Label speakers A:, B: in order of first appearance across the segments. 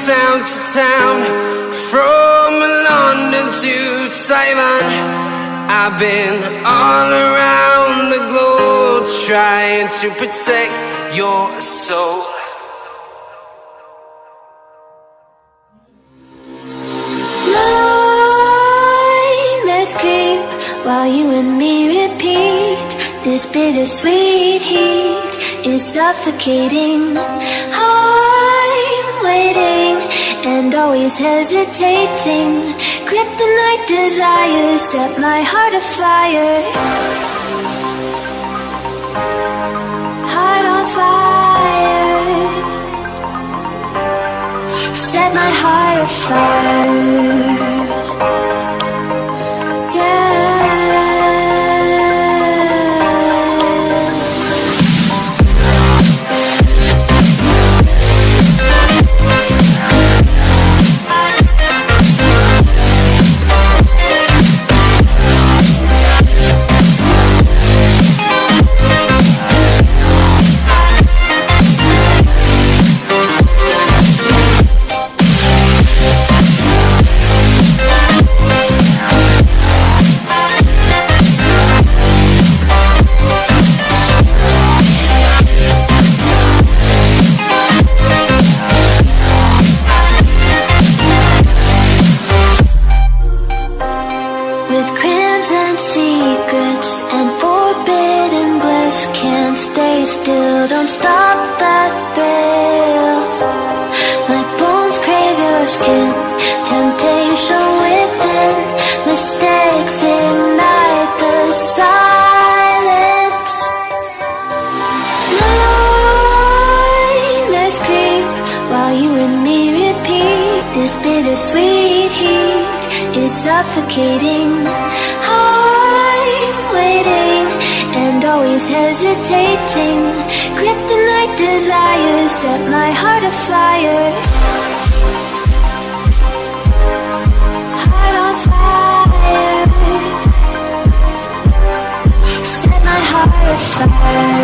A: town to town, from London to Taiwan. I've been all around the globe trying to protect your soul.
B: Nightmares creep while you and me repeat. This bittersweet heat is suffocating. I'm waiting and always hesitating. Kryptonite desires set my heart afire. Heart on fire. Set my heart afire. Don't stop that thrill. My bones crave your skin. Temptation within. Mistakes ignite the silence. Nightmares creep while you and me repeat. This bittersweet heat is suffocating. I'm waiting and always hesitating. Kryptonite desires set my heart afire. Heart on fire. Set my heart afire.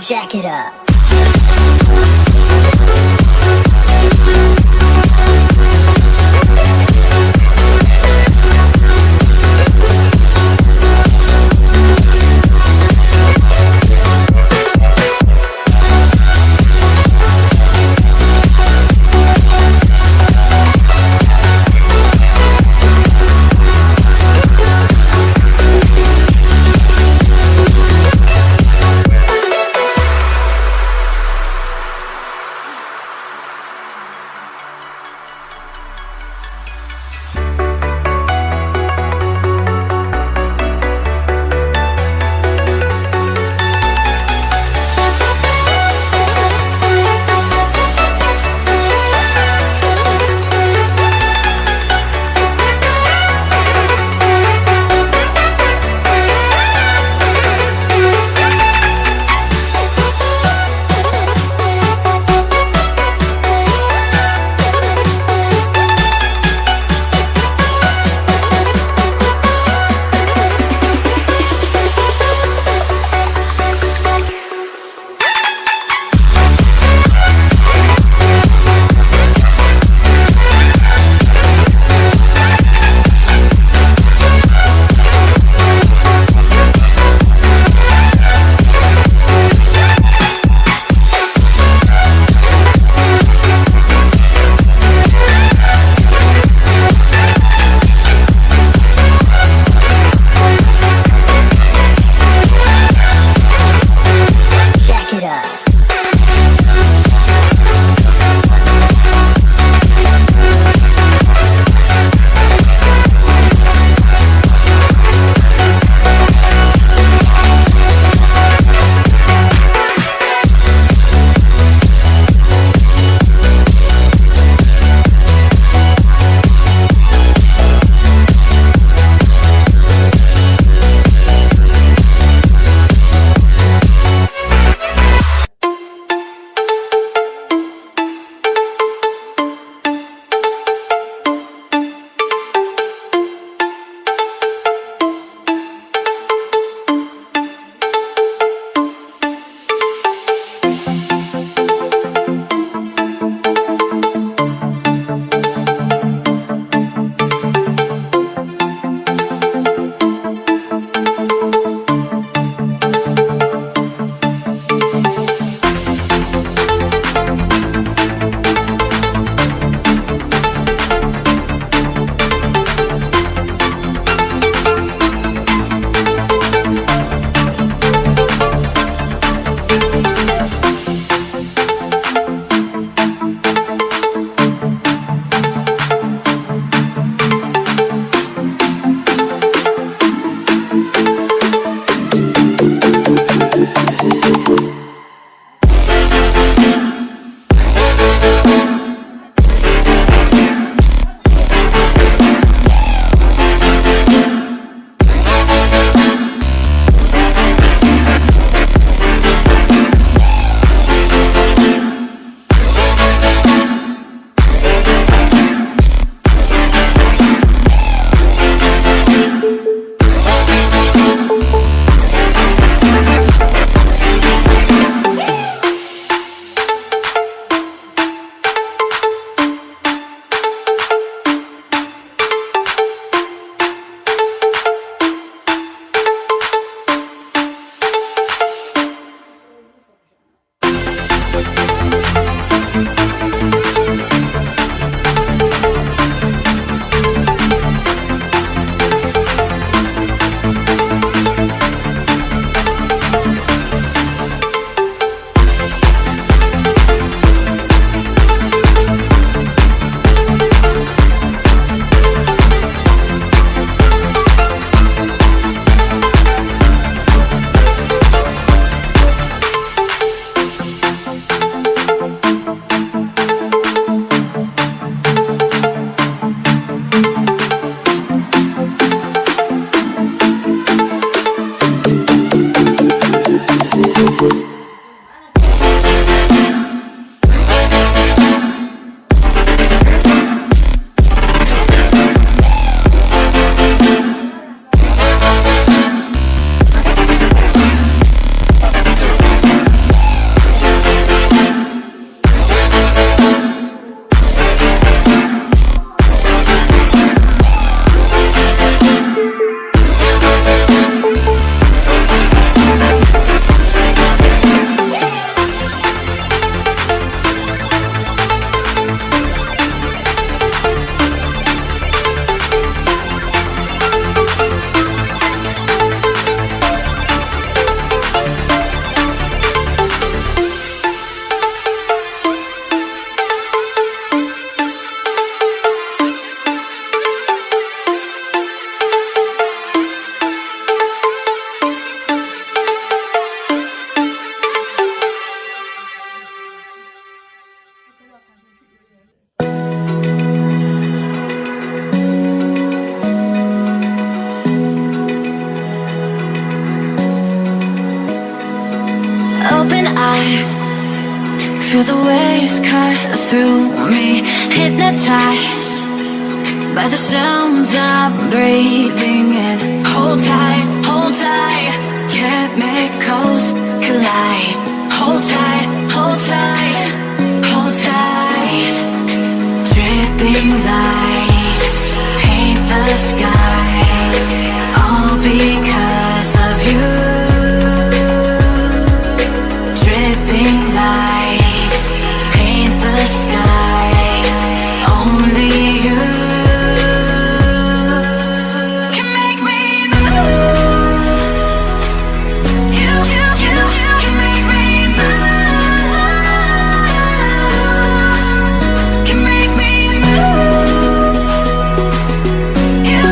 B: jack it up. Feel the waves cut through me, hypnotized by the sounds I'm breathing in. Hold tight, hold tight, chemicals collide. Hold tight, hold tight, hold tight. Dripping lights paint the skies, all because of you. Dripping lights paint the skies, only you can make me move. You can make me move. Can make me move. You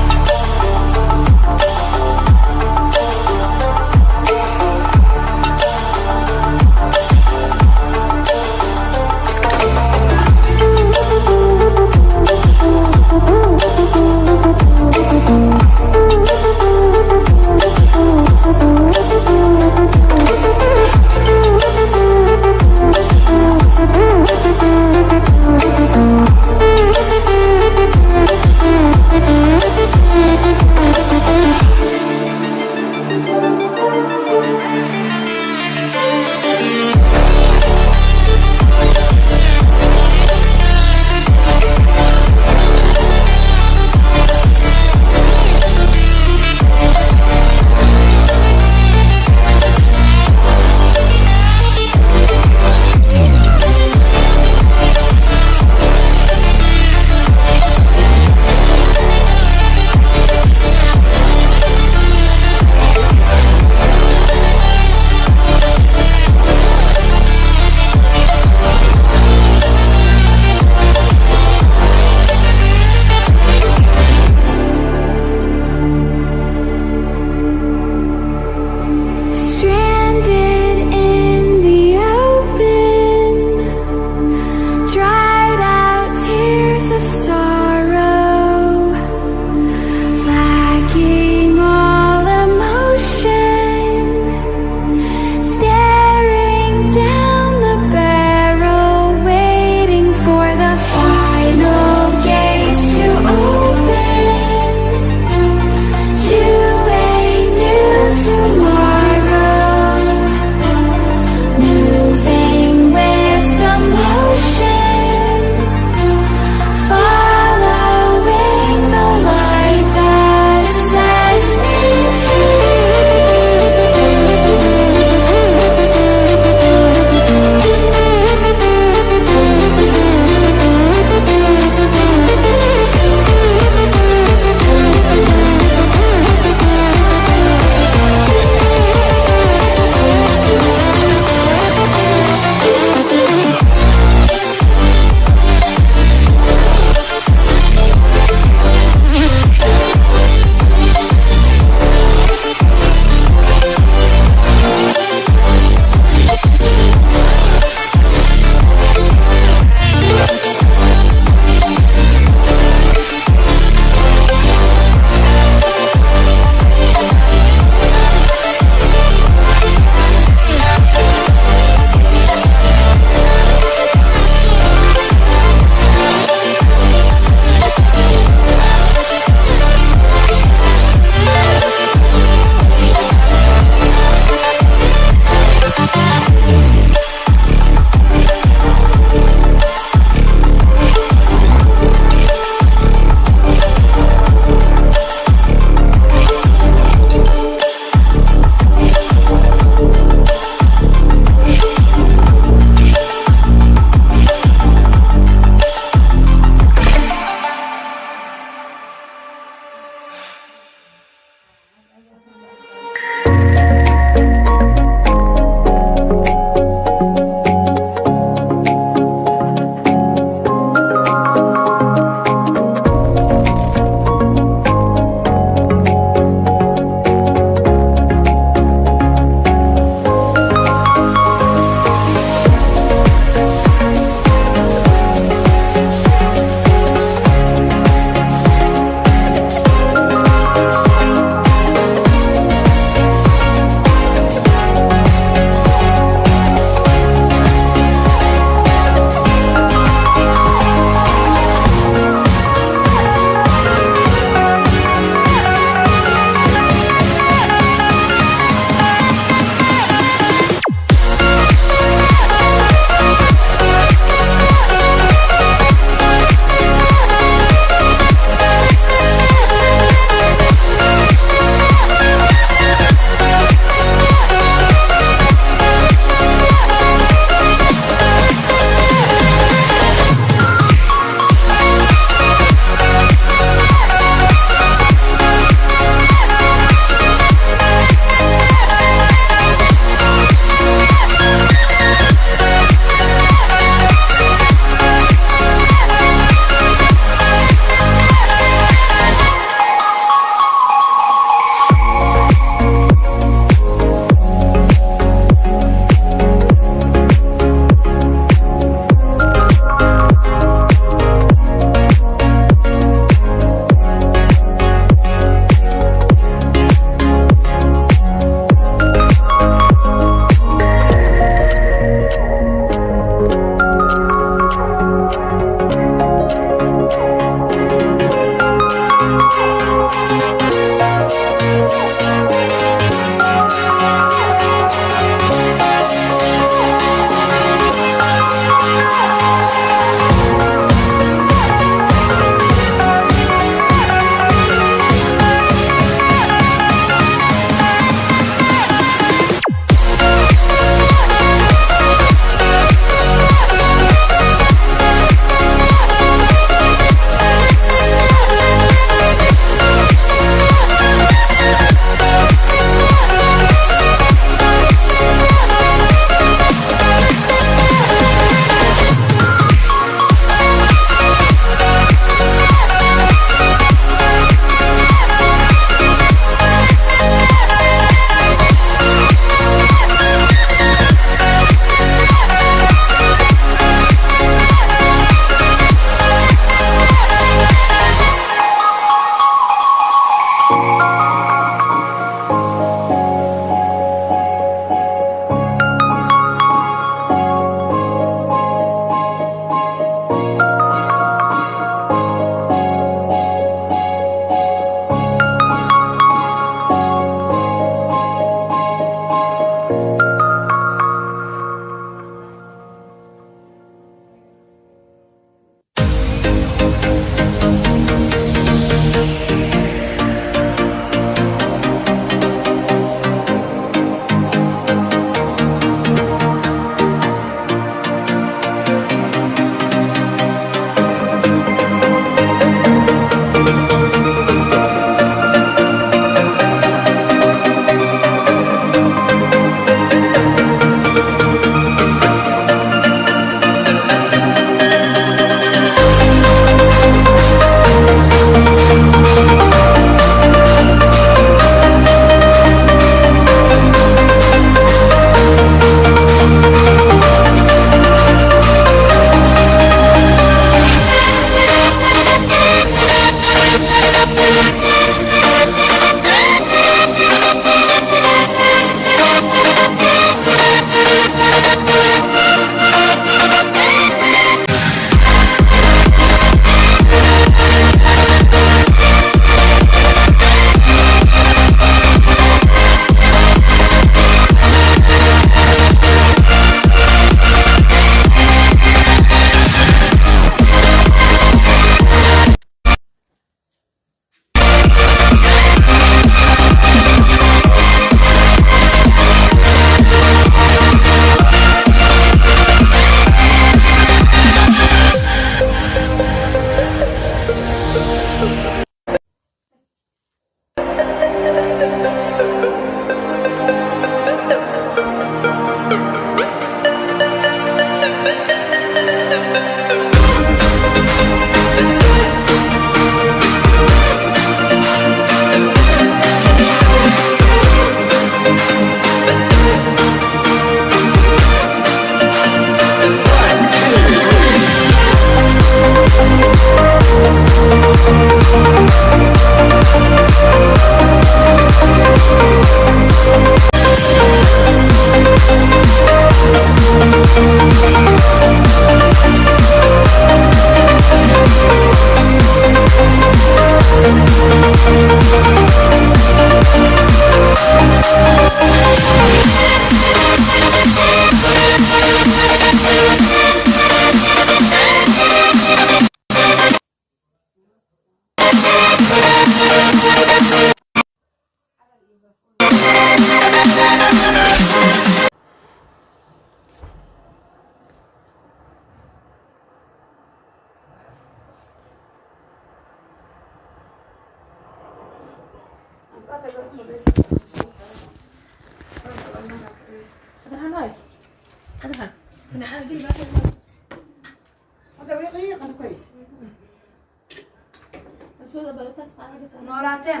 C: مراتين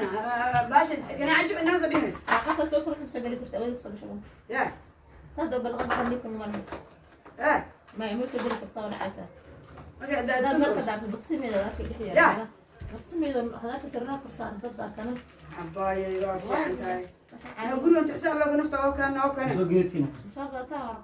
C: باش انا عجب الناس بينس
D: قصة سوفر كم شغالي كنت أولي بصل شغل
C: يا
D: صدق بالغد خليكم مرمس ما يعمل شغالي كنت أولي عسى ده مركز عبد البقسيم إذا ذاك الحياة
C: يا
D: البقسيم إذا هذاك سرنا كرسان ضد كانوا
C: عباية يروح عندها أنا أقول أنت حساب لو نفط أو كان
D: إن شاء الله تعرف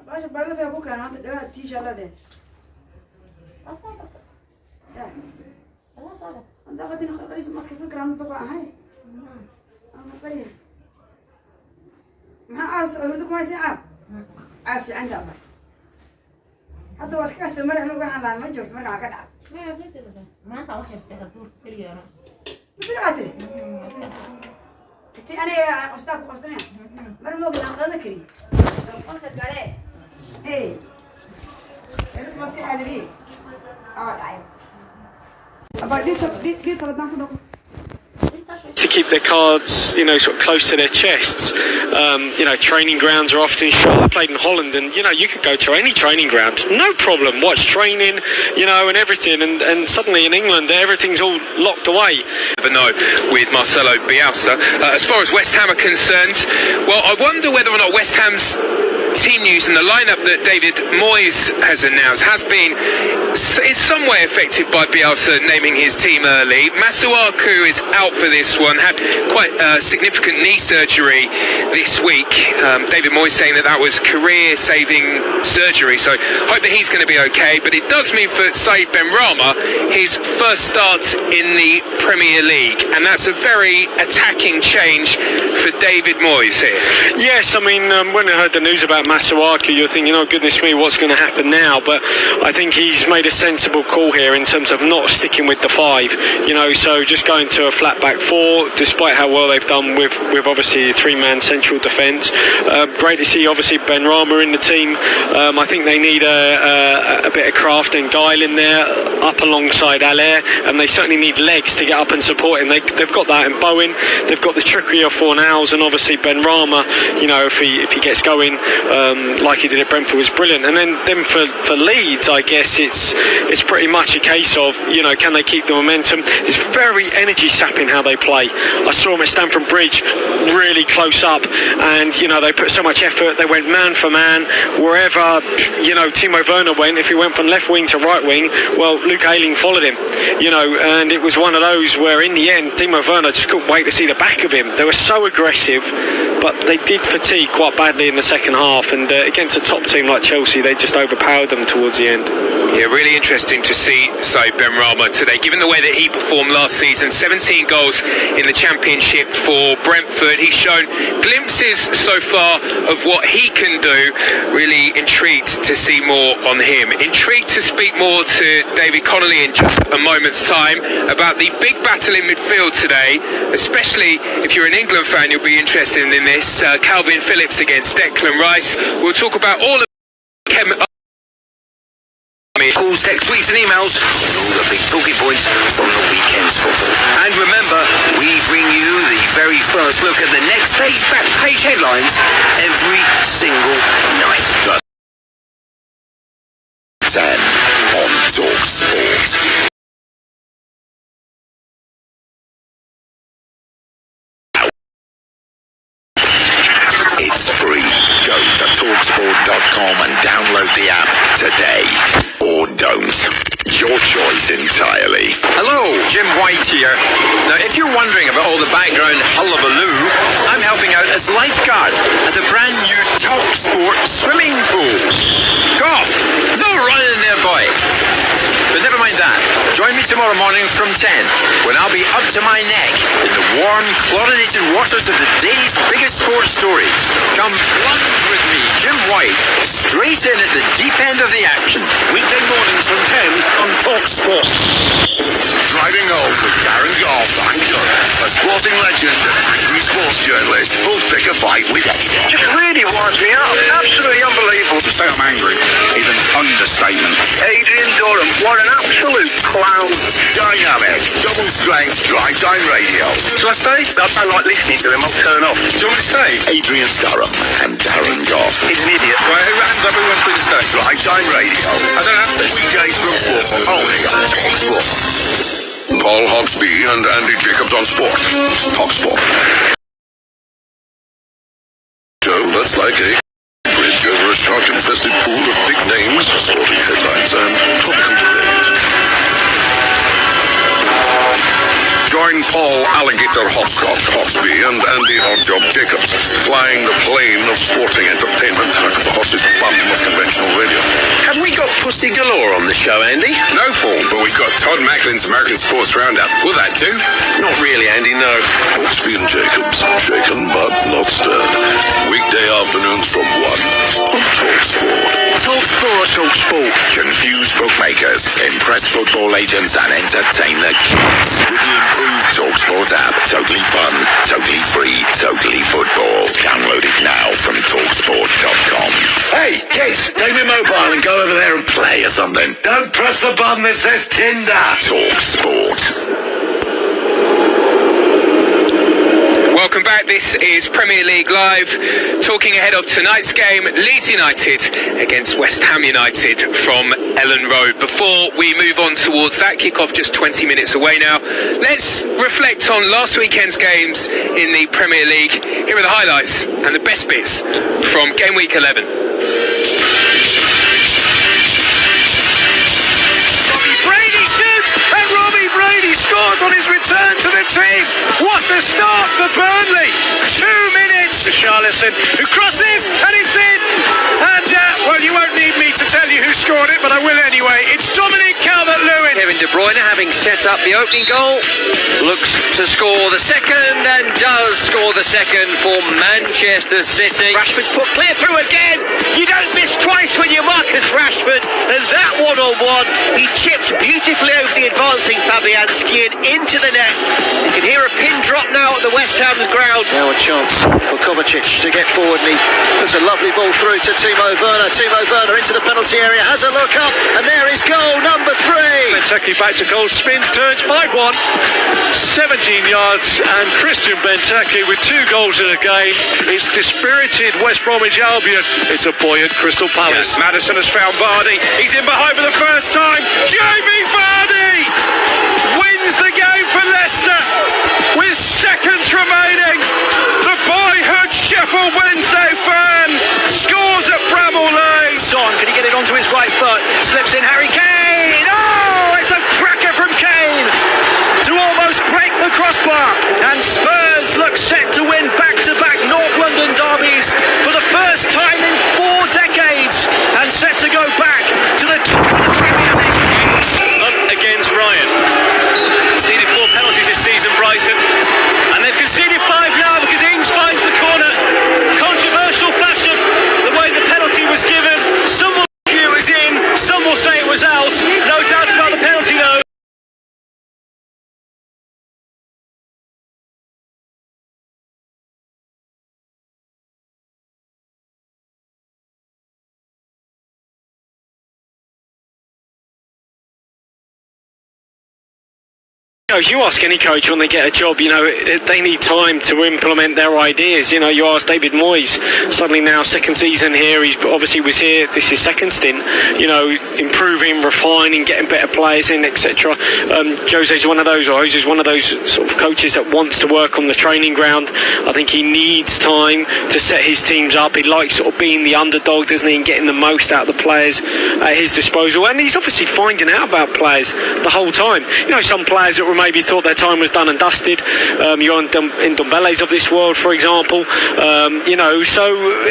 C: باش بلغت يا أبوك أنا أنت تيجي على ده يا
D: لا تعرف
C: أنت أخذتني خليش ما تكسر كلام تقع هاي أنا قريب ما عارف أردك ما يسمع عارف عند أبا حتى واسكاس مرة ما قاعد على ما جوت مرة قاعد
D: ما يعرف كذا ما أنت واحد يستاهل طول كل يوم
C: بسرعة تي أنا أستاذ قصدني مرة ما قاعد أذكري قلت قال إيه أنت ماسك حاضرين تعال أبا ليه تبغى ناخذ
E: to keep their cards, you know, sort of close to their chests. You know, training grounds are often shut. I played in Holland, and you know, you could go to any training ground, no problem. Watch training, you know, and everything. And suddenly in England, everything's all locked away.
F: Never know with Marcelo Bielsa. As far as West Ham are concerned, well, I wonder whether or not West Ham's team news and the lineup that David Moyes has announced is some way affected by Bielsa naming his team early. Masuaku is out for this one, had quite significant knee surgery this week. David Moyes saying that was career-saving surgery, so hope that he's going to be okay. But it does mean for Said Benrahma his first start in the Premier League, and that's a very attacking change for David Moyes here.
E: Yes, I mean, when I heard the news about Masuaku, you're thinking, oh goodness me, what's going to happen now? But I think he's made a sensible call here in terms of not sticking with the five, you know, so just going to a flat back four, despite how well they've done with obviously a three-man central defence. Great to see obviously Benrahma in the team. I think they need a bit of craft and guile in there up alongside Allaire, and they certainly need legs to get up and support him. They've got that in Bowen, they've got the trickery of Fornals, and obviously Benrahma, you know, if he gets going like he did at Brentford, was brilliant. And then for Leeds, I guess it's pretty much a case of, you know, can they keep the momentum? It's very energy sapping how they play. I saw them at Stamford Bridge really close up, and you know, they put so much effort. They went man for man wherever, you know, Timo Werner went. If he went from left wing to right wing, well, Luke Ayling followed him, you know, and it was one of those where in the end Timo Werner just couldn't wait to see the back of him. They were so aggressive, but they did fatigue quite badly in the second half, and against a top team like Chelsea, they just overpowered them towards the end.
F: Yeah, really interesting to see Said Benrahma today, given the way that he performed last season. 17 goals in the Championship for Brentford. He's shown glimpses so far of what he can do. Really intrigued to see more on him. Intrigued to speak more to David Connolly in just a moment's time about the big battle in midfield today, especially if you're an England fan, you'll be interested in this. Calvin Phillips against Declan Rice. We'll talk about all of
G: calls, text, tweets and emails and all the big talking points from the weekend's football. And remember, we bring you the very first look at the next day's back page headlines every single night. Sam on Talk Sport. It's free. Go to talksport.com and download the app today. Or don't. Your choice entirely.
H: Hello, Jim White here. Now, if you're wondering about all the background hullabaloo, I'm helping out as lifeguard at the brand new TalkSport swimming pool. Golf! No running there, boy. But never mind that. Join me tomorrow morning from 10, when I'll be up to my neck in the warm, chlorinated waters of the day's biggest sports stories. Come plunge with me, Jim White, straight in at the deep end of the action.
I: Weekday mornings from 10 on Talk Sport.
J: Driving home with Darren Goff and John, a sporting legend and angry sports journalist who'll pick a fight with anything.
I: Just really winds me up. Absolutely unbelievable.
J: To say I'm angry is an understatement.
I: Adrian Durham, what an absolute clown.
J: Dynamic, double strength drive time radio.
I: Shall I stay? I don't like listening to him. I'll turn off.
H: Do you want me to stay?
J: Adrian Durham and Darren Goff.
I: He's an idiot.
H: Right, who hands up who wants me to stay?
J: Drive time radio.
H: I don't have to.
J: Weekdays from 4, only on Talk Sport. Paul Hawksby and Andy Jacobs on Sport. Talk Sport. So that's like a bridge over a shark-infested pool of big names, sporting headlines and topical debate. Join Paul Alligator Hopscotch Hawksby and Andy Oddjob Jacobs, flying the plane of sporting entertainment out of the horse's bum of conventional radio.
G: Have we got Pussy Galore on the show, Andy?
J: No, Paul, but we've got Todd Macklin's American Sports Roundup. Will that do?
G: Not really, Andy, no.
J: Hawksby and Jacobs, shaken but not stirred. Weekday afternoons from 1 on Talk Sport.
G: Talk Sport, Talk Sport.
J: Confuse bookmakers, impress football agents and entertain the kids with the improved Talk Sport app. Totally fun, totally free, totally football. Download it now from TalkSport.com. Hey, kids, take my mobile and go over there and play or something. Don't press the button that says Tinder. Talk Sport.
F: Welcome back. This is Premier League Live, talking ahead of tonight's game, Leeds United against West Ham United from Ellen Road. Before we move on towards that kick-off, just 20 minutes away now, let's reflect on last weekend's games in the Premier League. Here are the highlights and the best bits from game week 11.
I: Scores on his return to the team. What a start for Burnley. 2 minutes. Richarlison, who crosses, and it's in. And, well, you won't need me to tell you who scored it, but I will anyway. It's Dominic Calvert-Lewin.
K: Kevin De Bruyne, having set up the opening goal, looks to score the second and does score the second for Manchester City.
G: Rashford's put clear through again. You don't miss twice when you're Marcus Rashford. And that one-on-one, he chipped beautifully over the advancing Fabianski and into the net. You can hear a pin drop now at the West Ham ground.
K: Now a chance for Kovacic to get forward, and he puts a lovely ball through to Timo Werner. Timo Werner into the penalty area, has a look up, and there is goal number 3.
I: Benteke back to goal, spins, turns 5-1, 17 yards, and Christian Benteke with 2 goals in a game. It's dispirited West Bromwich Albion. It's a buoyant Crystal Palace.
H: Yes, Maddison has found Vardy. He's in behind for the first time. Jamie Vardy wins the game for Leicester with seconds remaining. The boyhood Sheffield Wednesday fan scores at Bramall Lane.
K: Son, can he get it onto his right foot? Slips in Harry Kane. Oh, it's a cracker from Kane to almost break the crossbar. And Spurs look set to win back-to-back North London derbies for the first time in 4 decades, and set to go back to the top of the Premier League. Up against Ryan. Conceded 4 penalties this season, Brighton, and they've conceded 5 now because Ings finds the corner. Controversial fashion, the way the penalty was given. Some will argue it was in, some will say it was out. No doubt about the penalty though.
E: If you ask any coach when they get a job, they need time to implement their ideas. You ask David Moyes, suddenly now second season here, he obviously was here, this is second stint, improving, refining, getting better players in, etc. Jose's one of those sort of coaches that wants to work on the training ground. I think he needs time to set his teams up. He likes sort of being the underdog, doesn't he, and getting the most out of the players at his disposal. And he's obviously finding out about players the whole time. Some players that were maybe thought their time was done and dusted. You're in Ndombele's of this world, for example. So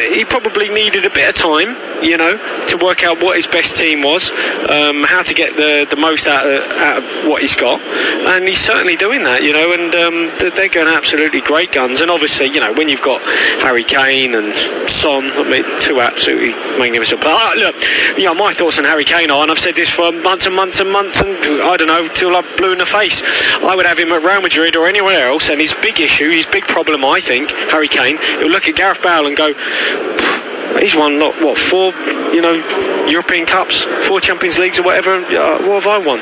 E: he probably needed a bit of time, to work out what his best team was, how to get the most out of what he's got, and he's certainly doing that, and they're going absolutely great guns. And obviously, when you've got Harry Kane and Son, two absolutely magnificent players. Look, my thoughts on Harry Kane are, and I've said this for months and months and months, and I don't know, till I'm blue in the face. I would have him at Real Madrid or anywhere else, and his big issue, his big problem, I think, Harry Kane, he'll look at Gareth Bale and go, he's won, 4, European Cups, 4 Champions Leagues or whatever, what have I won?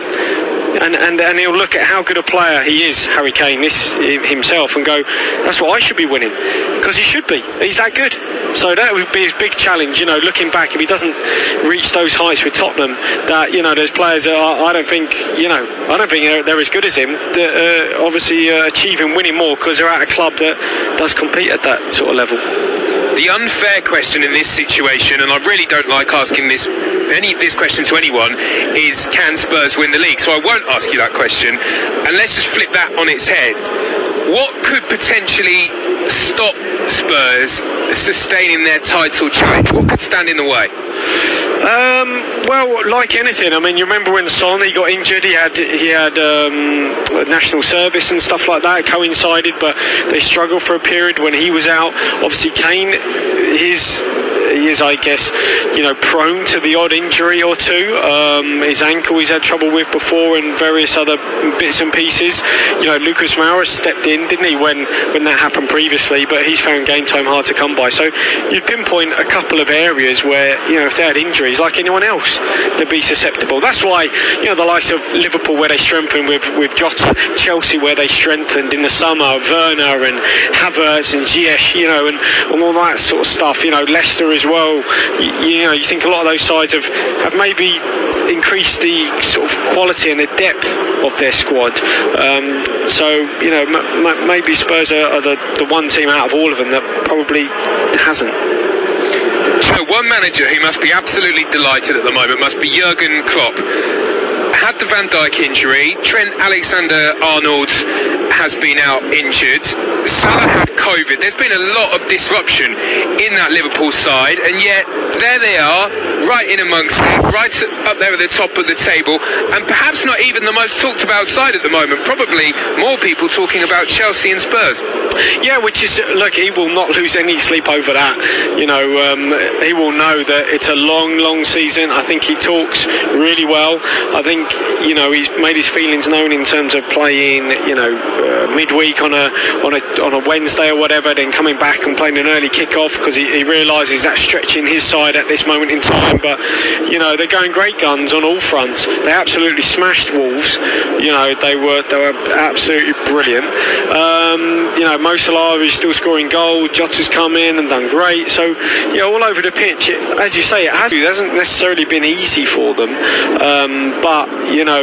E: And he'll look at how good a player he is, Harry Kane, himself, and go, that's what I should be winning, because he should be. He's that good. So that would be his big challenge, looking back, if he doesn't reach those heights with Tottenham, that, there's players that I don't think they're as good as him, that obviously achieving winning more because they're at a club that does compete at that sort of level.
F: The unfair question in this situation, and I really don't like asking this question to anyone, is can Spurs win the league? So I won't ask you that question, and let's just flip that on its head. What could potentially stop Spurs sustaining their title challenge? What could stand in the way?
E: Well, like anything, you remember when Son, he got injured, he had national service and stuff like that coincided, but they struggled for a period when he was out. Obviously Kane, he is, I guess, prone to the odd injury or two. His ankle he's had trouble with before, and various other bits and pieces. Lucas Moura stepped in, didn't he, when that happened previously, but he's found game time hard to come by. So you pinpoint a couple of areas where, if they had injuries like anyone else, they'd be susceptible. That's why, the likes of Liverpool, where they strengthened with Jota, Chelsea, where they strengthened in the summer, Werner and Havertz and Ziyech, and all that sort of stuff. Leicester as well. You think a lot of those sides have maybe increased the sort of quality and the depth of their squad. Maybe Spurs are the one team out of all of them that probably hasn't.
F: So one manager who must be absolutely delighted at the moment must be Jurgen Klopp. Had the Van Dijk injury, Trent Alexander-Arnold has been out injured, Salah had COVID. There's been a lot of disruption in that Liverpool side, and yet there they are, right in amongst it, right up there at the top of the table, and perhaps not even the most talked about side at the moment. Probably more people talking about Chelsea and Spurs.
E: Yeah, which is, look, he will not lose any sleep over that. He will know that it's a long season. I think he talks really well. I think, he's made his feelings known in terms of playing, midweek on a Wednesday or whatever, then coming back and playing an early kick-off, because he realises that's stretching his side at this moment in time. But they're going great guns on all fronts. They absolutely smashed Wolves. They were absolutely brilliant. Mo Salah is still scoring goals. Jota's come in and done great. So all over the pitch, as you say, it hasn't necessarily been easy for them, but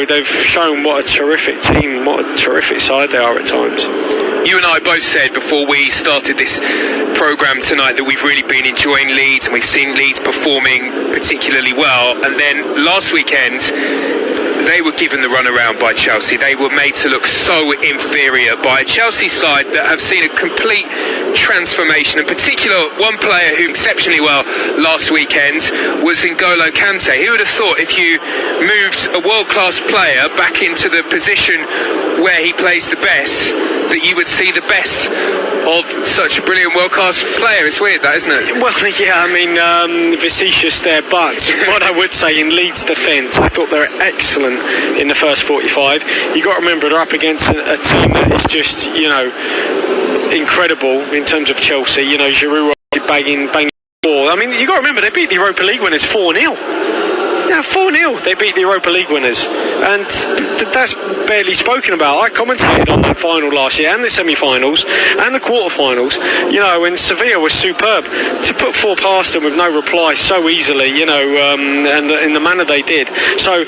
E: they've shown what a terrific team, what a terrific side they are at times.
F: You and I both said before we started this programme tonight that we've really been enjoying Leeds, and we've seen Leeds performing particularly well. And then last weekend, they were given the runaround by Chelsea. They were made to look so inferior by a Chelsea side that have seen a complete transformation. In particular, one player who exceptionally well last weekend was N'Golo Kante. Who would have thought, if you moved a world-class player back into the position where he plays the best, that you would see the best of such a brilliant world-class player? It's weird, that, isn't it?
E: Well, yeah, facetious there, but what I would say in Leeds' defence, I thought they were excellent in the first 45. You've got to remember, they're up against a team that is just, incredible in terms of Chelsea. Giroud banging ball. You've got to remember, they beat the Europa League winners 4-0. 4-0 they beat the Europa League winners, and that's barely spoken about. I commentated on that final last year, and the semi-finals and the quarter-finals, and Sevilla was superb. To put 4 past them with no reply so easily, and in the manner they did. So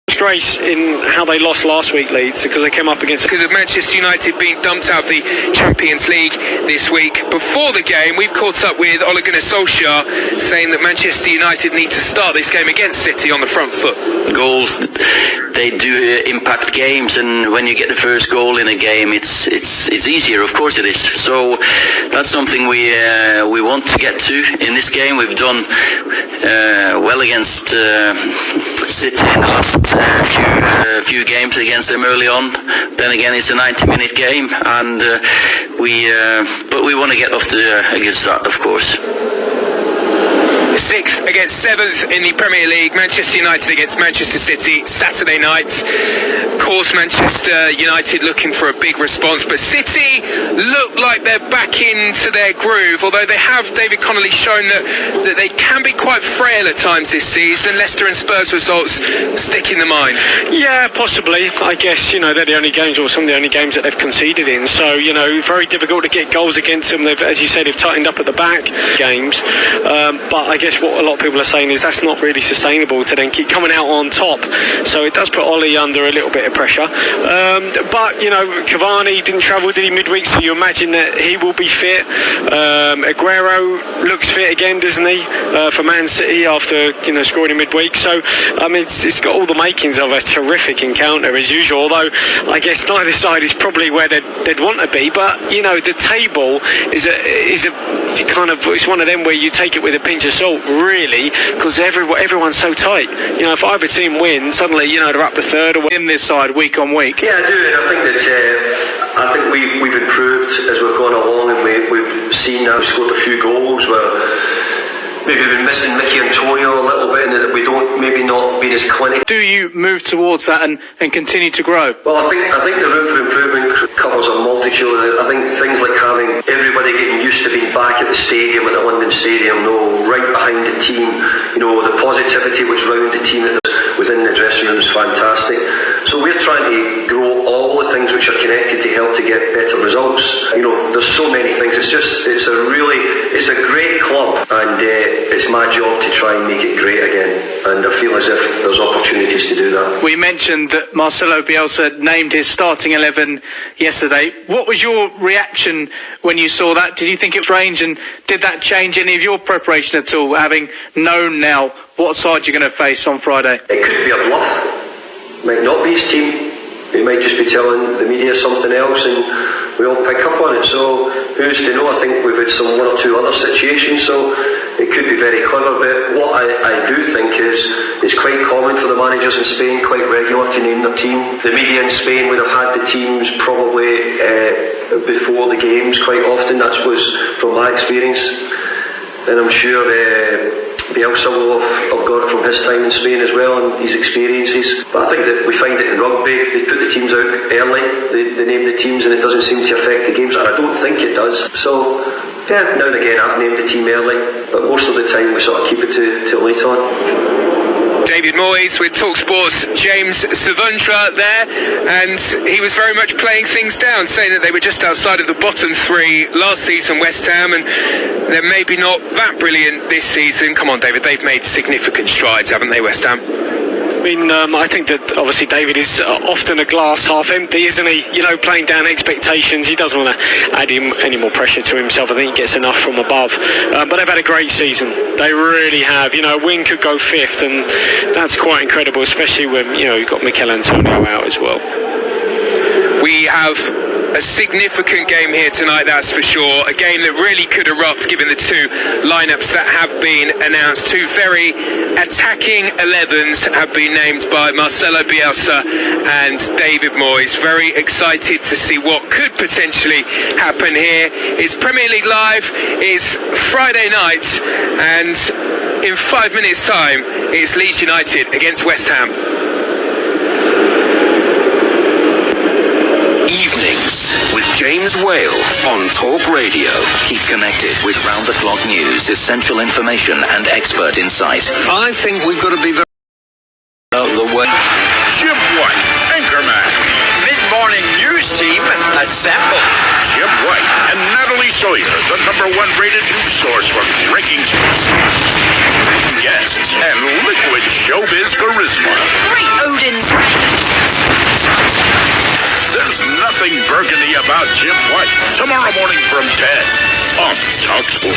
E: disgrace in how they lost last week, Leeds, because they came up against...
F: Because of Manchester United being dumped out of the Champions League this week. Before the game, we've caught up with Ole Gunnar Solskjaer, saying that Manchester United need to start this game against City on the front foot.
L: Goals they do impact games, and when you get the first goal in a game, it's easier. Of course it is. So that's something we want to get to in this game. We've done well against City in the last few games against them early on. Then again, it's a 90-minute game, and but we want to get off to a good start, of course.
F: 6th against 7th in the Premier League. Manchester United against Manchester City Saturday night. Of course, Manchester United looking for a big response, but City look like they're back into their groove, although they have, David Connolly, shown that they can be quite frail at times this season. Leicester and Spurs results stick in the mind.
E: Yeah, possibly. I guess, they're the only games, or some of the only games that they've conceded in, so, very difficult to get goals against them. They've, as you said, they've tightened up at the back games, but I guess what a lot of people are saying is that's not really sustainable to then keep coming out on top, so it does put Ollie under a little bit of pressure, but Cavani didn't travel, did he, midweek, so you imagine that he will be fit. Aguero looks fit again, doesn't he, for Man City after scoring in midweek, so it's got all the makings of a terrific encounter as usual, although I guess neither side is probably where they'd want to be, but the table is a kind of, it's one of them where you take it with a pinch of salt, really, because everyone's so tight. If either team wins, suddenly they're up to third or in this side week on week.
M: Yeah, I do, and I think that we've improved as we've gone along, and we've seen now scored a few goals where maybe we've been missing Mickey Antonio a little bit, and that we don't maybe not been as clinical.
I: Do you move towards that and continue to grow?
M: Well, I think the room for improvement covers a multitude. I think things like having everybody getting used to being back at the stadium, at the London Stadium, right behind the team, the positivity which round the team within the dressing room is fantastic. So we're trying to grow all the things which are connected to help to get better results. There's so many things. It's a great club, and it's my job to try and make it great again. And I feel as if there's opportunities to do that.
I: We mentioned that Marcelo Bielsa named his starting 11 yesterday. What was your reaction when you saw that? Did you think it was strange, and did that change any of your preparation at all, having known now what side you're going to face on Friday?
M: It could be a bluff. Might not be his team. He might just be telling the media something else, and we all pick up on it. So who's to know? I think we've had one or two other situations, so it could be very clever. But what I do think is it's quite common for the managers in Spain, quite regular, to name their team. The media in Spain would have had the teams probably before the games quite often. That was from my experience, and I'm sure Bielsa will have got it from his time in Spain as well, and his experiences. But I think that we find it in rugby, they put the teams out early, they name the teams, and it doesn't seem to affect the games, and I don't think it does. So yeah, now and again I've named the team early, but most of the time we sort of keep it till late on.
F: David Moyes with TalkSport's James Savundra there, and he was very much playing things down, saying that they were just outside of the bottom three last season, West Ham, and they're maybe not that brilliant this season. Come on, David, they've made significant strides, haven't they, West Ham?
E: I think that obviously David is often a glass half empty, isn't he? Playing down expectations. He doesn't want to add any more pressure to himself. I think he gets enough from above. But they've had a great season. They really have. A win could go fifth, and that's quite incredible, especially when you've got Mikel Antonio out as well.
F: We have a significant game here tonight, that's for sure. A game that really could erupt given the two lineups that have been announced. Two very attacking 11s have been named by Marcelo Bielsa and David Moyes. Very excited to see what could potentially happen here. It's Premier League Live, it's Friday night, and in 5 minutes' time, it's Leeds United against West Ham.
G: Evenings with James Whale on Talk Radio. Keep connected with round-the-clock news, essential information and expert insight.
J: I think we've got to be very out of the way.
H: Jim White, anchorman.
K: Mid-morning news team assemble.
H: Jim White and Natalie Sawyer, the #1 rated news source for breaking guests and liquid showbiz charisma.
N: Great Odin's
H: There's nothing burgundy about Jim White. Tomorrow morning from 10 on TalkSport.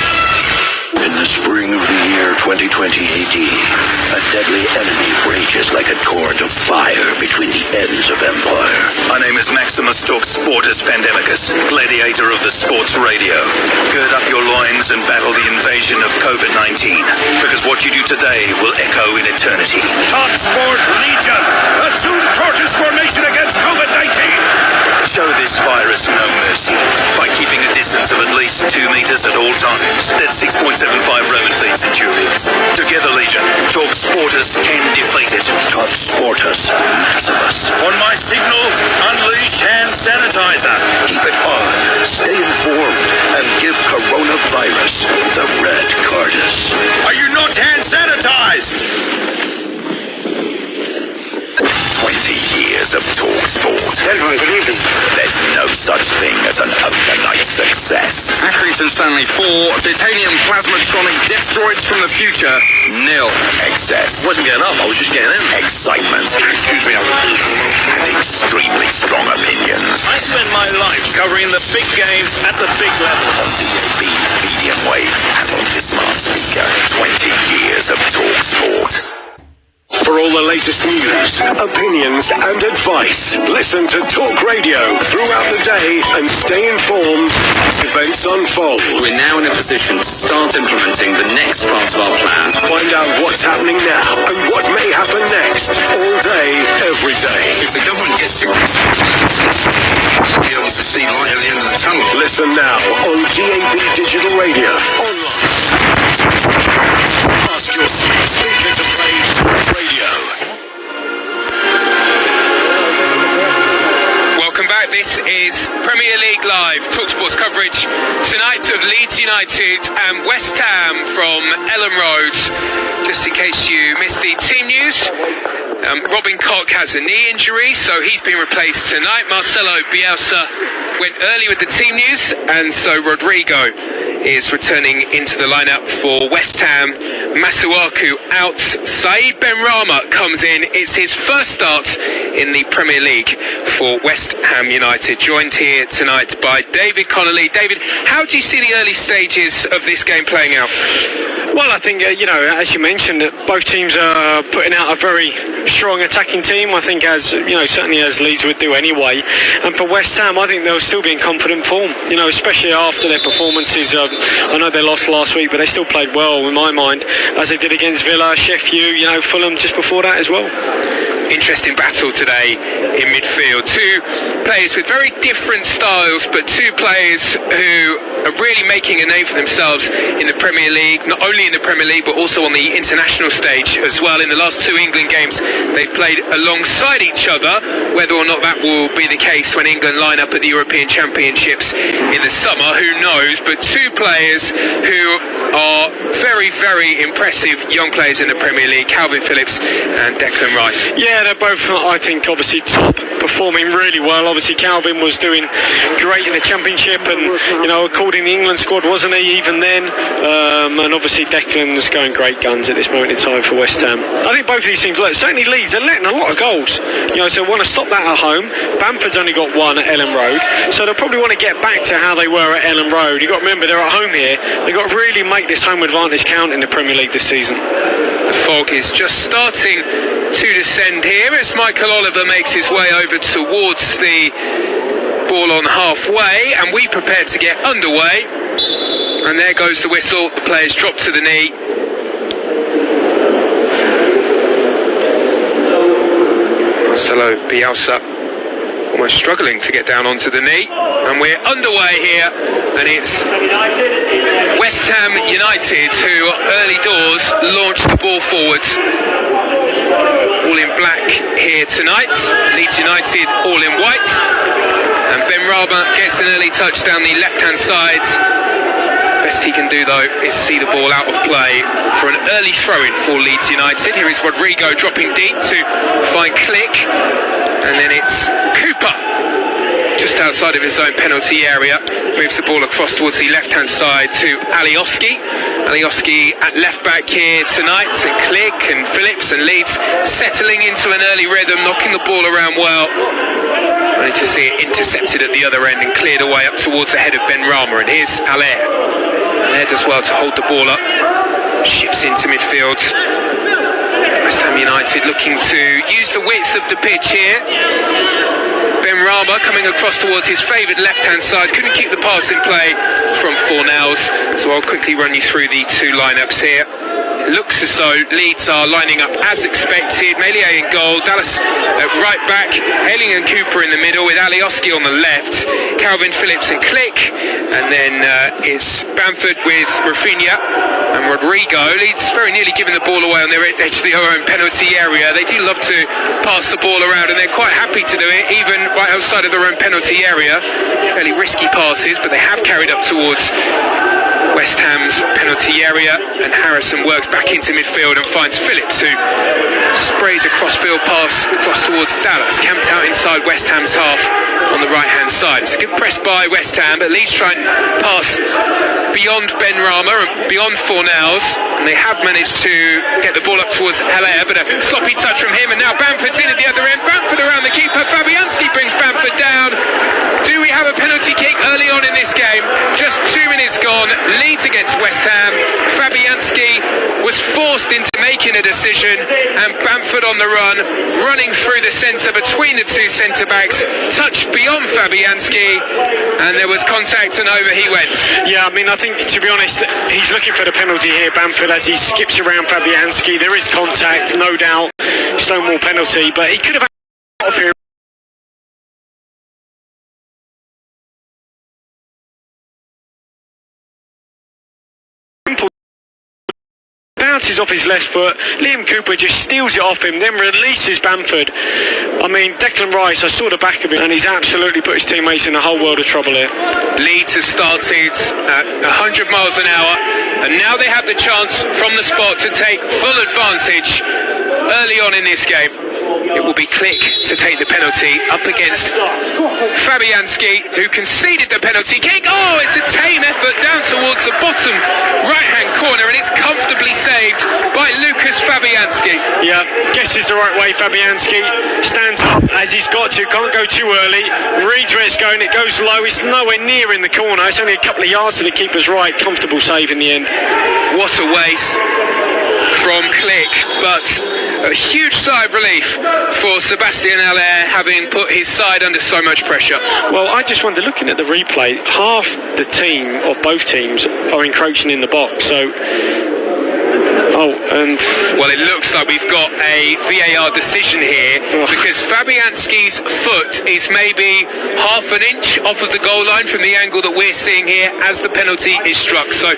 J: In the spring of the year 2020 AD, a deadly enemy rages like a torrent of fire between the ends of empire.
N: My name is Maximus Talk Sportus Pandemicus, gladiator of the sports radio. Gird up your loins and battle the invasion of COVID-19, because what you do today will echo in eternity.
H: Top Sport Legion, assume Tortoise formation against COVID-19.
N: Show this virus no mercy by keeping a distance of at least 2 meters at all times. That's 6.75 Roman feet centurions. Together, Legion, Talk Sportus can defeat it.
J: Top Sportus Maximus.
H: On my signal, unleash hand sanitizer.
J: Keep it on, stay informed, and give coronavirus the red cardus.
H: Are you not hand sanitized?
J: 20 years of talk sport.
H: Gentlemen, good evening.
J: There's no such thing as an overnight success.
F: Accrington Stanley 4, titanium plasmatronic death droids from the future, 0.
J: Excess.
N: Wasn't getting up, I was just getting in.
J: Excitement.
H: Excuse me,
J: And extremely strong opinions.
H: I spend my life covering the big games at the big level.
J: On DAB, medium wave, and on the smart speaker. 20 years of talk sport.
O: For all the latest news, opinions and advice, listen to Talk Radio throughout the day and stay informed as events unfold.
L: We're now in a position to start implementing the next part of our plan.
O: Find out what's happening now and what may happen next, all day, every day.
J: If the government gets to be able to see light at the end of the tunnel.
O: Listen now on DAB Digital Radio, online. Ask your smart speaker to play Talk Radio.
F: Welcome back. This is Premier League Live, TalkSport's coverage tonight of Leeds United and West Ham from Ellen Road. Just in case you missed the team news, Robin Koch has a knee injury, so he's been replaced tonight. Marcelo Bielsa went early with the team news, and so Rodrigo is returning into the lineup for West Ham. Masuaku out. Saeed Benrahma comes in. It's his first start in the Premier League for West Ham United. Joined here tonight by David Connolly. David, how do you see the early stages of this game playing out?
E: Well, I think, as you mentioned, both teams are putting out a very strong attacking team. I think, certainly as Leeds would do anyway. And for West Ham, I think they'll still be in confident form, especially after their performances. I know they lost last week, but they still played well, in my mind, as they did against Villa, Sheffield, Fulham just before that as well.
F: Interesting battle today in midfield. Two players with very different styles, but two players who are really making a name for themselves in the Premier League, not only in the Premier League but also on the international stage as well. In the last two England games they've played alongside each other. Whether or not that will be the case when England line up at the European Championships in the summer, who knows, but two players who are very, very impressive young players in the Premier League, Calvin Phillips and Declan Rice.
E: Yeah, they're both, I think, obviously top, performing really well. Obviously Calvin was doing great in the Championship, and according to the England squad, wasn't he, even then? And obviously Declan's going great guns at this moment in time for West Ham. I think both of these teams, certainly Leeds, they're letting a lot of goals, so want to stop that at home. Bamford's only got one at Ellen Road, so they'll probably want to get back to how they were at Ellen Road. You've got to remember, they're at home here. They've got to really make this home advantage count in the Premier League this season.
F: The fog is just starting to descend here as Michael Oliver makes his way over towards the ball on halfway, and we prepare to get underway. And there goes the whistle. The players drop to the knee. Marcelo Bielsa almost struggling to get down onto the knee, and we're underway here, and it's West Ham United who early doors launched the ball forwards, all in black here tonight. Leeds United all in white, and Benrahma gets an early touch down the left hand side. Best he can do though is see the ball out of play for an early throw-in for Leeds United. Here is Rodrigo dropping deep to find Click, and then it's Cooper just outside of his own penalty area, moves the ball across towards the left hand side to Alioski at left back here tonight, and Click and Phillips, and Leeds settling into an early rhythm, knocking the ball around well. Managed to see it intercepted at the other end and cleared away up towards the head of Benrahma, and here's Allaire There does well to hold the ball up. Shifts into midfield. West Ham United looking to use the width of the pitch here. Ben Rama coming across towards his favoured left-hand side. Couldn't keep the pass in play from Fornals. So I'll quickly run you through the two lineups here. It looks as though Leeds are lining up as expected. Melia in goal, Dallas at right back, Hailing and Cooper in the middle with Alioski on the left, Calvin Phillips and Click, and then it's Bamford with Rafinha and Rodrigo. Leeds very nearly giving the ball away on their edge of their own penalty area. They do love to pass the ball around, and they're quite happy to do it, even right outside of their own penalty area. Fairly risky passes, but they have carried up towards West Ham's penalty area, and Harrison works back into midfield and finds Phillips, who sprays a cross-field pass across towards Dallas, camped out inside West Ham's half on the right-hand side. It's a good press by West Ham, but Leeds try and pass beyond Ben Rama and beyond Fornals, and they have managed to get the ball up towards Allaire, but a sloppy touch from him, and now Bamford's in at the other end. Bamford around the keeper. Fabianski brings Bamford down. Do we have a penalty kick early on in this game? Just 2 minutes gone. Leeds against West Ham. Fabianski was forced into making a decision, and Bamford on the run, running through the centre between the two centre-backs, touched beyond Fabianski, and there was contact and over he went.
E: Yeah, I mean, I think, to be honest, he's looking for the penalty here, Bamford, as he skips around Fabianski. There is contact, no doubt, Stonewall penalty, but he could have had off here. Bounces off his left foot. Liam Cooper just steals it off him, then releases Bamford. I mean, Declan Rice, I saw the back of him, and he's absolutely put his teammates in a whole world of trouble here.
F: Leeds have started at 100 miles an hour, and now they have the chance from the spot to take full advantage early on in this game. It will be Click to take the penalty up against Fabianski, who conceded the penalty kick. Oh, it's a tame effort down towards the bottom right-hand corner, and it's comfortably saved by Lucas Fabianski.
E: Yeah, guesses the right way. Fabianski stands up as he's got to, can't go too early, reads where it's going, it goes low, it's nowhere near in the corner, it's only a couple of yards to the keeper's right. Comfortable save in the end.
F: What a waste from Click, but a huge sigh of relief for Sebastian Allaire, having put his side under so much pressure.
E: Well, I just wonder, looking at the replay, half the team of both teams are encroaching in the box, so
F: well, it looks like we've got a VAR decision here, because Fabianski's foot is maybe half an inch off of the goal line from the angle that we're seeing here as the penalty is struck. So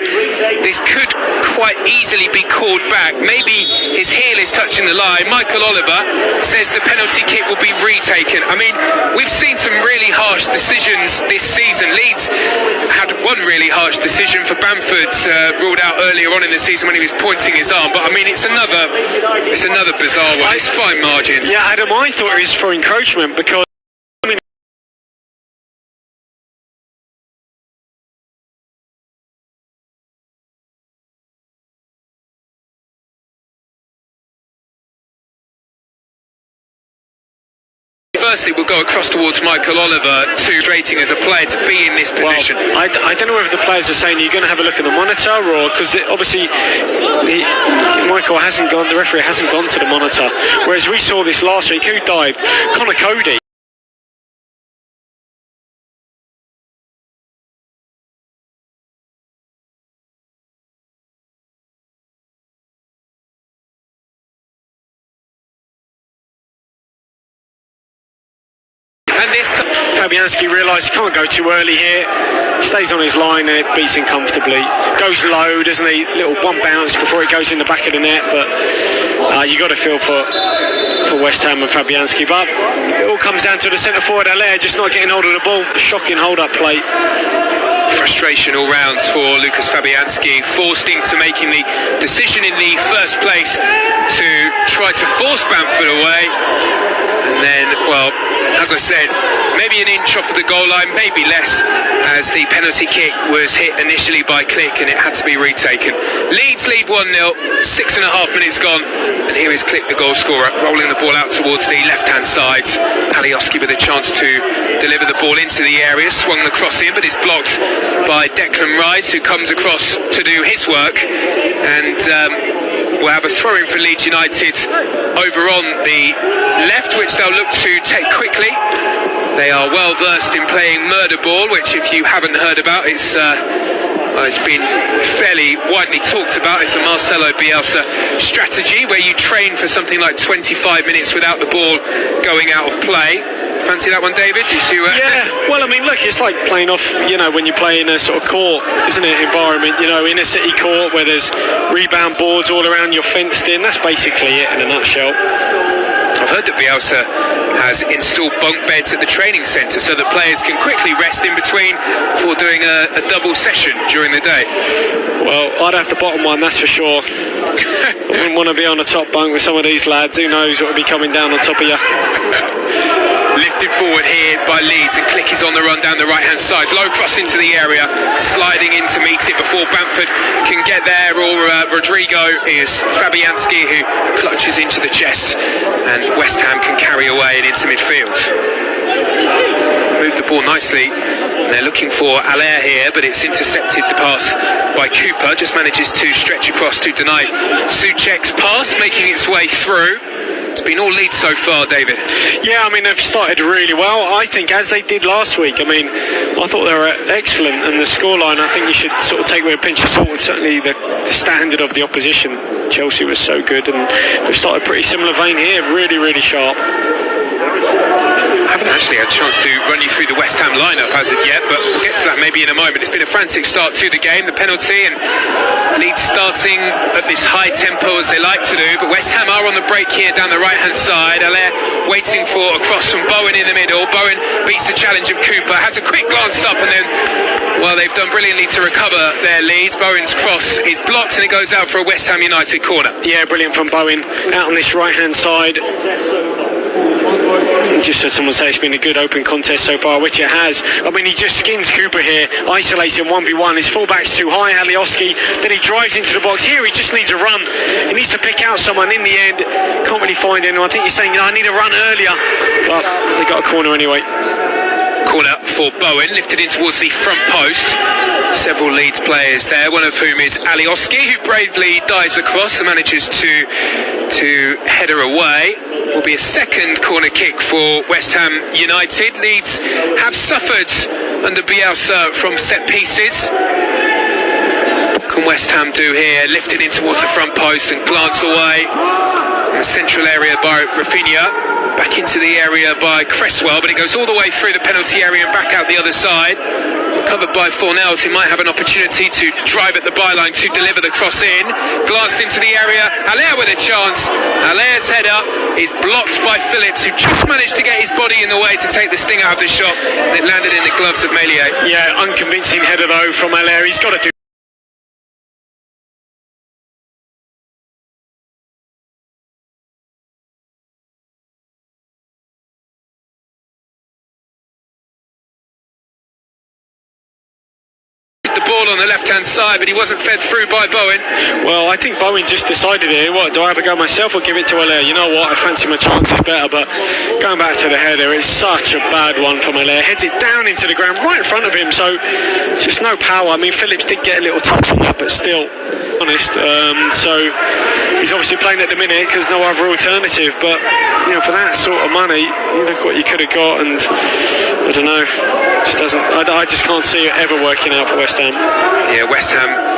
F: this could quite easily be called back. Maybe his heel is touching the line. Michael Oliver says the penalty kick will be retaken. I mean, we've seen some really harsh decisions this season. Leeds had one really harsh decision for Bamford, ruled out earlier on in the season when he was pointing his arm, but I mean, it's another bizarre one. It's fine margins.
E: Yeah, Adam, I thought it was for encroachment, because I mean,
F: firstly, we'll go across towards Michael Oliver, frustrating as a player to be in this position.
E: Well, I don't know whether the players are saying you're going to have a look at the monitor, or because obviously Michael hasn't gone, the referee hasn't gone to the monitor, whereas we saw this last week. Who dived? Connor Cody. And this Fabianski realised he can't go too early here, stays on his line and it beats him comfortably. Goes low, doesn't he? Little one bounce before it goes in the back of the net, but you got to feel for West Ham and Fabianski. But it all comes down to the centre forward Allaire just not getting hold of the ball. Shocking hold-up play.
F: Frustration all round for Lucas Fabianski, forced into making the decision in the first place to try to force Bamford away. And then, well, as I said, maybe an inch off of the goal line, maybe less, as the penalty kick was hit initially by Click and it had to be retaken. Leeds lead 1-0, 6.5 minutes gone, and here is Click, the goal scorer, rolling the ball out towards the left-hand side. Alioski with a chance to deliver the ball into the area, swung the cross in, but it's blocked by Declan Rice, who comes across to do his work, and we'll have a throw-in for Leeds United over on the left, which they'll look to take quickly. They are well versed in playing murder ball, which, if you haven't heard about, it's been fairly widely talked about. It's a Marcelo Bielsa strategy where you train for something like 25 minutes without the ball going out of play. Fancy that one, David?
E: Yeah, well, I mean, look, it's like playing off, when you play in a sort of court, isn't it, environment, in a city court where there's rebound boards all around, you're fenced in. That's basically it in a nutshell.
F: I've heard that Bielsa has installed bunk beds at the training centre so that players can quickly rest in between before doing a double session during the day.
E: Well, I'd have the bottom one, that's for sure. I wouldn't want to be on a top bunk with some of these lads. Who knows what will be coming down on top of you.
F: Lifted forward here by Leeds, and Click is on the run down the right-hand side. Low cross into the area, sliding in to meet it before Bamford can get there, or Rodrigo is Fabianski, who clutches into the chest, and West Ham can carry away and into midfield. Move the ball nicely. They're looking for Allaire here, but it's intercepted, the pass by Cooper. Just manages to stretch across to deny Souček's pass, making its way through. It's been all Leeds so far, David.
E: Yeah, I mean, they've started really well, I think, as they did last week. I mean, I thought they were excellent, and the scoreline, I think you should sort of take with a pinch of salt, and certainly the standard of the opposition. Chelsea was so good, and they've started pretty similar vein here, really, really sharp.
F: I haven't actually had a chance to run you through the West Ham lineup as of yet, but we'll get to that maybe in a moment. It's been a frantic start to the game, the penalty, and Leeds starting at this high tempo as they like to do, but West Ham are on the break here down the right hand side. Allaire waiting for a cross from Bowen in the middle. Bowen beats the challenge of Cooper, has a quick glance up, and then, well, they've done brilliantly to recover their lead. Bowen's cross is blocked and it goes out for a West Ham United corner.
E: Yeah, brilliant from Bowen out on this right hand side. Just heard someone say it's been a good open contest so far, which it has. I mean, he just skins Cooper here, isolates him 1v1. His fullback's too high, Alioski. Then he drives into the box. Here he just needs a run. He needs to pick out someone. In the end, can't really find anyone. I think he's saying, I need a run earlier. But they got a corner anyway.
F: Corner for Bowen, lifted in towards the front post. Several Leeds players there, one of whom is Alioski, who bravely dives across and manages to header away. Will be a second corner kick for West Ham United. Leeds have suffered under Bielsa from set pieces. What can West Ham do here? Lifted in towards the front post and glance away. In the central area by Rafinha. Back into the area by Cresswell, but it goes all the way through the penalty area and back out the other side. Covered by Fornells, who might have an opportunity to drive at the byline to deliver the cross in. Glanced into the area, Allaire with a chance. Allaire's header is blocked by Phillips, who just managed to get his body in the way to take the sting out of the shot, and it landed in the gloves of Meslier.
E: Yeah, unconvincing header though from Allaire. He's got to do.
F: Ball on the left hand side, but he wasn't fed through by Bowen.
E: Well, I think Bowen just decided here, what, do I have a go myself or give it to Allaire? You know what, I fancy my chances better, but going back to the header, it's such a bad one from Allaire. Heads it down into the ground right in front of him, so just no power. I mean, Phillips did get a little touch on that, but still, honest. So he's obviously playing at the minute because no other alternative, but for that sort of money, you look what you could have got, and I don't know, just doesn't. I just can't see it ever working out for West Ham.
F: Yeah, West Ham.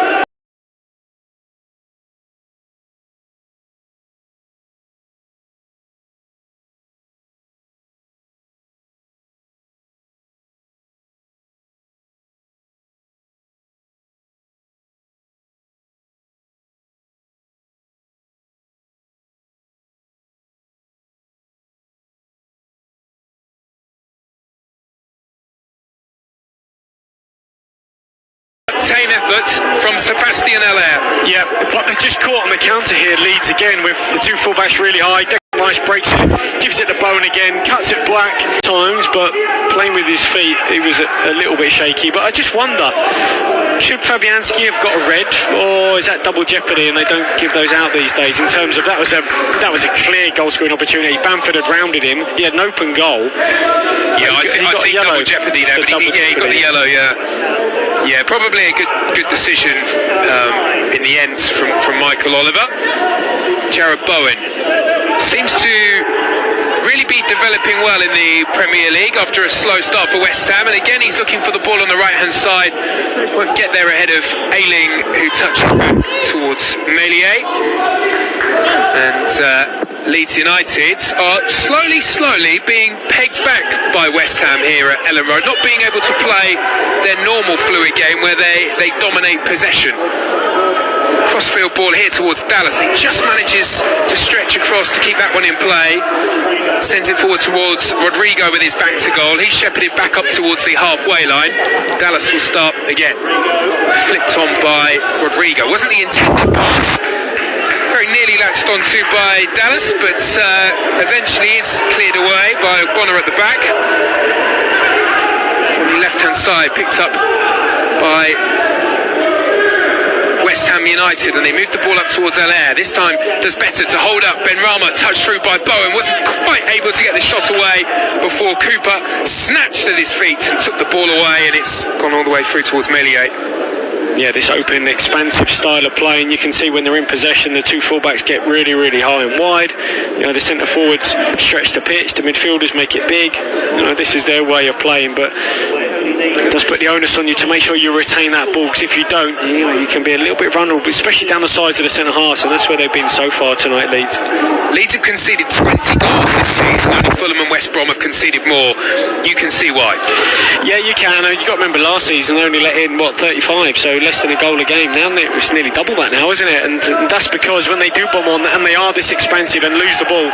F: Tame effort from Sebastian Allaire.
E: Yeah, but they're just caught on the counter here. Leeds again with the two fullbacks really high. Nice breaks it, gives it the bone again, cuts it black times, but playing with his feet, he was a little bit shaky. But I just wonder, should Fabianski have got a red, or is that double jeopardy and they don't give those out these days? In terms of that was a clear goal scoring opportunity. Bamford had rounded him, he had an open goal.
F: Yeah, I think double jeopardy there, but he got the yellow. Yeah, probably a good decision in the end from Michael Oliver. Jared Bowen seems to really be developing well in the Premier League after a slow start for West Ham, and again he's looking for the ball on the right hand side. Won't get there ahead of Ayling, who touches back towards Meslier. And Leeds United are slowly being pegged back by West Ham here at Ellen Road, not being able to play their normal fluid game where they dominate possession. Crossfield ball here towards Dallas. He just manages to stretch across to keep that one in play. Sends it forward towards Rodrigo with his back to goal. He's shepherded back up towards the halfway line. Dallas will start again. Flicked on by Rodrigo. Wasn't the intended pass. Very nearly latched onto by Dallas, but eventually is cleared away by Bonner at the back. On the left-hand side, picked up by West Ham United, and they moved the ball up towards Allaire. This time does better to hold up. Benrahma touched through by Bowen, wasn't quite able to get the shot away before Cooper snatched at his feet and took the ball away, and it's gone all the way through towards Meslier. Yeah, this open, expansive style of play, and you can see when they're in possession, the two fullbacks get really, really high and wide. You know, the centre forwards stretch the pitch, the midfielders make it big. You know, this is their way of playing, but it does put the onus on you to make sure you retain that ball, because if you don't, you can be a little bit vulnerable, especially down the sides of the centre half, and that's where they've been so far tonight, Leeds. Leeds have conceded 20 goals this season. Only Fulham and West Brom have conceded more. You can see why. Yeah, you can. You've got to remember last season they only let in 35, so less than a goal a game. Now it's nearly double that now, isn't it? And that's because when they do bomb on and they are this expansive and lose the ball,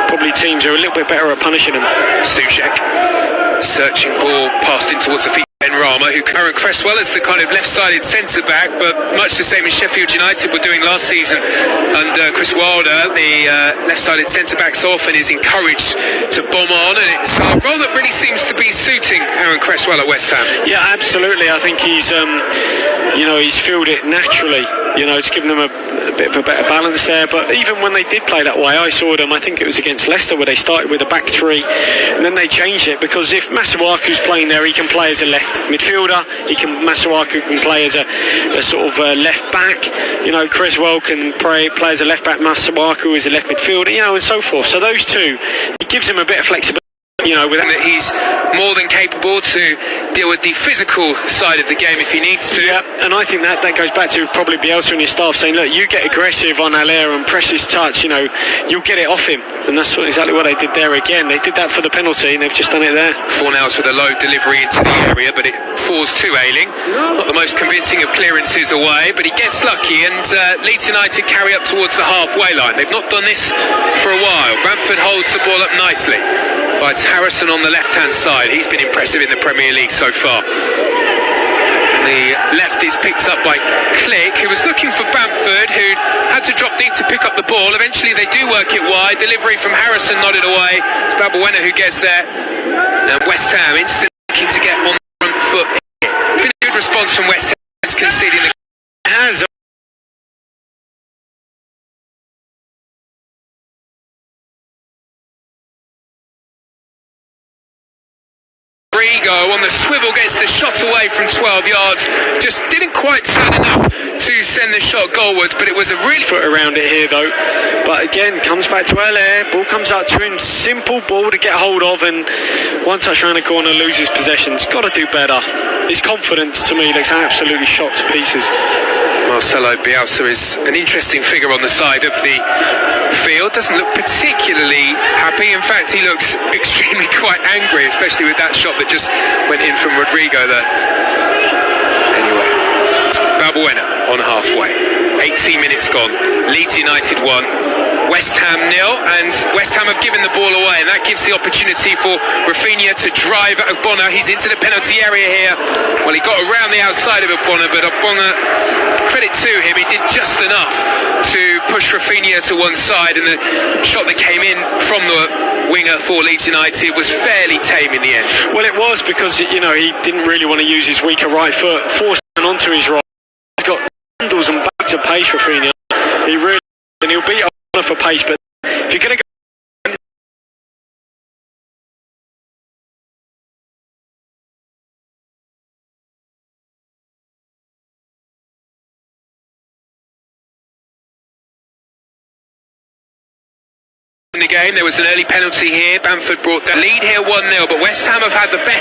F: probably teams are a little bit better at punishing them. Soucek, searching ball passed in towards the feet. Benrahma, who Aaron Cresswell is the kind of left-sided centre-back, but much the same as Sheffield United were doing last season under Chris Wilder. The left-sided centre-back so often is encouraged to bomb on, and it's a role that really seems to be suiting Aaron Cresswell at West Ham. Yeah, absolutely. I think he's filled it naturally. It's given them a bit of a better balance there. But even when they did play that way, I saw them, I think it was against Leicester, where they started with a back three, and then they changed it, because if Masuaku's playing there, he can play as a left midfielder. Masuaku can play as a sort of left back. Creswell can play as a left back. Masuaku is a left midfielder. And so forth. So those two, it gives him a bit of flexibility. With that, he's more than capable to deal with the physical side of the game if he needs to. Yeah, and I think that goes back to probably Bielsa and his staff saying, look, you get aggressive on Allaire and press his touch, you'll get it off him. And that's exactly what they did there again. They did that for the penalty, and they've just done it there. Fornals with a low delivery into the area, but it falls to Ayling. Not the most convincing of clearances away, but he gets lucky, and Leeds United carry up towards the halfway line. They've not done this for a while. Bamford holds the ball up nicely. Fights Harrison on the left-hand side. He's been impressive in the Premier League so far. The left is picked up by Click, who was looking for Bamford, who had to drop deep to pick up the ball. Eventually they do work it wide. Delivery from Harrison nodded away. It's Balbuena who gets there. And West Ham instantly looking to get on the front foot here. It's been a good response from West Ham. It's conceding the... Has on the swivel, gets the shot away from 12 yards, just didn't quite turn enough to send the shot goalwards, but it was a really foot around it here though. But again, comes back to Allaire, ball comes up to him, simple ball to get hold of, and one touch around the corner, loses possession. He's got to do better. His confidence to me looks absolutely shot to pieces. Marcelo Bielsa is an interesting figure on the side of the field. Doesn't look particularly happy. In fact, he looks extremely quite angry, especially with that shot that just went in from Rodrigo there. Anyway, Balbuena on halfway. 18 minutes gone. Leeds United 1, West Ham 0, and West Ham have given the ball away, and that gives the opportunity for Rafinha to drive at Ogbonna. He's into the penalty area here. Well, he got around the outside of Ogbonna, but Ogbonna, credit to him, he did just enough to push Rafinha to one side, and the shot that came in from the winger for Leeds United was fairly tame in the end.
E: Well, it was because, you know, he didn't really want to use his weaker right foot, forcing onto his right. He's got handles and bags of pace, Rafinha. He really, and he'll beat Ogbonna for pace, but if you're going to go
F: in the game, there was an early penalty here. Bamford brought the lead here 1-0, but West Ham have had the best